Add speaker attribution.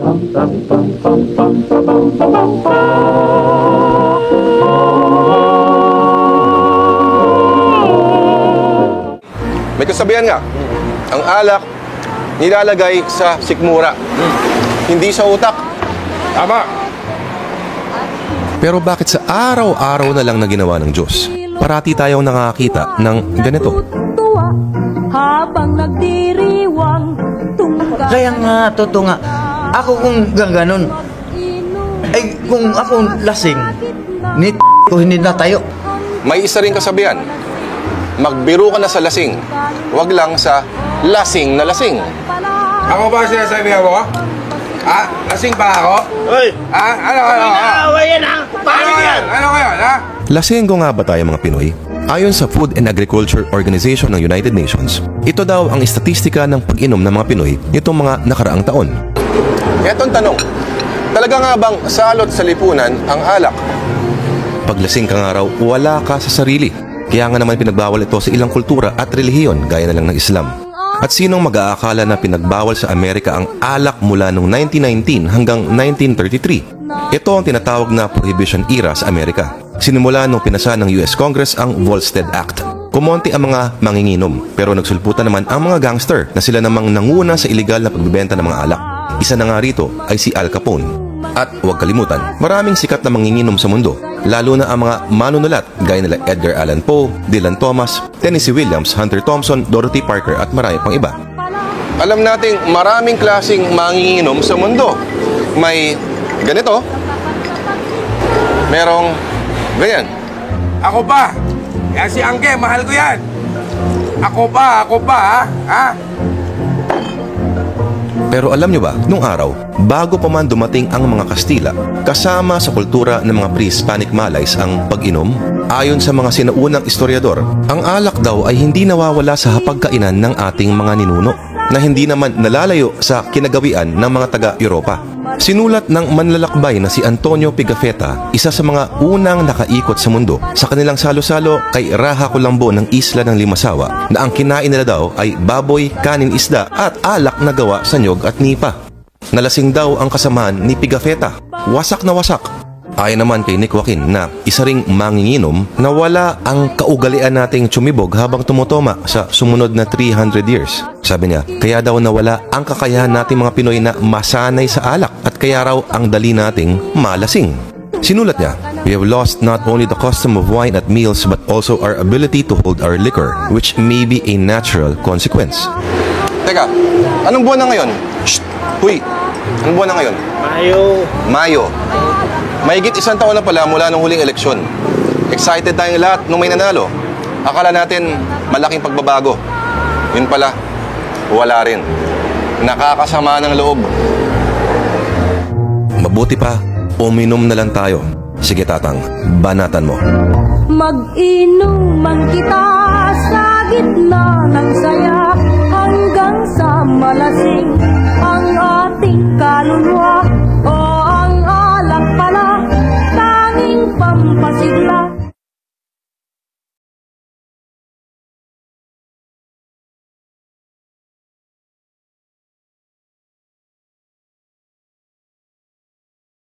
Speaker 1: May kasabihan nga, ang alak nilalagay sa sikmura, hindi sa utak.
Speaker 2: Tama.
Speaker 3: Pero bakit sa araw-araw na lang na ginawa ng Diyos, parati tayong nakakita ng ganito?
Speaker 4: Habang nagdiriwang tungga.
Speaker 5: Kaya nga, totoo nga. Ako kung gano'n, ay kung ako lasing, ko hindi na tayo.
Speaker 1: May isa rin kasabihan, magbiro ka na sa lasing, wag lang sa lasing na lasing.
Speaker 2: Ako ba sinasabi mo? Ha? Lasing pa ako?
Speaker 5: Hoy!
Speaker 2: Ha? Ano?
Speaker 5: Yan ang
Speaker 2: Ano yan? Ano kayo? Ha?
Speaker 3: Lasenggo nga ba tayo mga Pinoy? Ayon sa Food and Agriculture Organization ng United Nations, ito daw ang istatistika ng pag-inom ng mga Pinoy nitong mga nakaraang taon.
Speaker 1: Etong tanong, talaga nga bang salot sa lipunan ang alak?
Speaker 3: Paglasing ka nga raw, wala ka sa sarili. Kaya nga naman pinagbawal ito sa ilang kultura at relihiyon gaya na lang ng Islam. At sinong mag-aakala na pinagbawal sa Amerika ang alak mula noong 1919 hanggang 1933? Ito ang tinatawag na Prohibition Era sa Amerika. Sinimula nung pinasa ng US Congress ang Volstead Act. Kumonti ang mga manginginom, pero nagsulputan naman ang mga gangster na sila namang nanguna sa iligal na pagbibenta ng mga alak. Isa na nga rito ay si Al Capone. At huwag kalimutan, maraming sikat na manginginom sa mundo, lalo na ang mga manunulat gaya nila Edgar Allan Poe, Dylan Thomas, Tennessee Williams, Hunter Thompson, Dorothy Parker at marami pang iba.
Speaker 1: Alam nating maraming klaseng manginginom sa mundo. May ganito, merong ganyan.
Speaker 2: Ako pa. Yan si Angke, mahal ko yan. Ako pa, ha?
Speaker 3: Pero alam nyo ba, nung araw, bago pa man dumating ang mga Kastila, kasama sa kultura ng mga pre-Hispanic Malays ang pag-inom, ayon sa mga sinaunang historiador, ang alak daw ay hindi nawawala sa hapagkainan ng ating mga ninuno, na hindi naman nalalayo sa kinagawian ng mga taga-Europa. Sinulat ng manlalakbay na si Antonio Pigafetta, isa sa mga unang nakaikot sa mundo, sa kanilang salo-salo kay Raja Colombo ng isla ng Limasawa, na ang kinain nila daw ay baboy, kanin, isda at alak na gawa sa nyog at nipa. Nalasing daw ang kasamahan ni Pigafetta, wasak na wasak. Ayon naman kay Nick Joaquin na isa ring manginginom na wala ang kaugalian nating tsumibog habang tumutoma sa sumunod na 300 years. Sabi niya, kaya daw nawala ang kakayahan nating mga Pinoy na masanay sa alak at kaya raw ang dali nating malasing. Sinulat niya, we have lost not only the custom of wine at meals but also our ability to hold our liquor, which may be a natural consequence.
Speaker 1: Teka, anong buwan na ngayon? Shh! Huy! Anong buwan na ngayon? Mayo. Mahigit isang taon na pala mula nung huling eleksyon. Excited tayong lahat nung may nanalo. Akala natin malaking pagbabago. Yun pala, wala rin. Nakakasama ng loob.
Speaker 3: Mabuti pa, uminom na lang tayo. Sige tatang, banatan mo.
Speaker 4: Mag-inuman kita sa gitna ng saya hanggang sa malasing ang ating kaluluwa. O ang alak pala, tanging pampasigla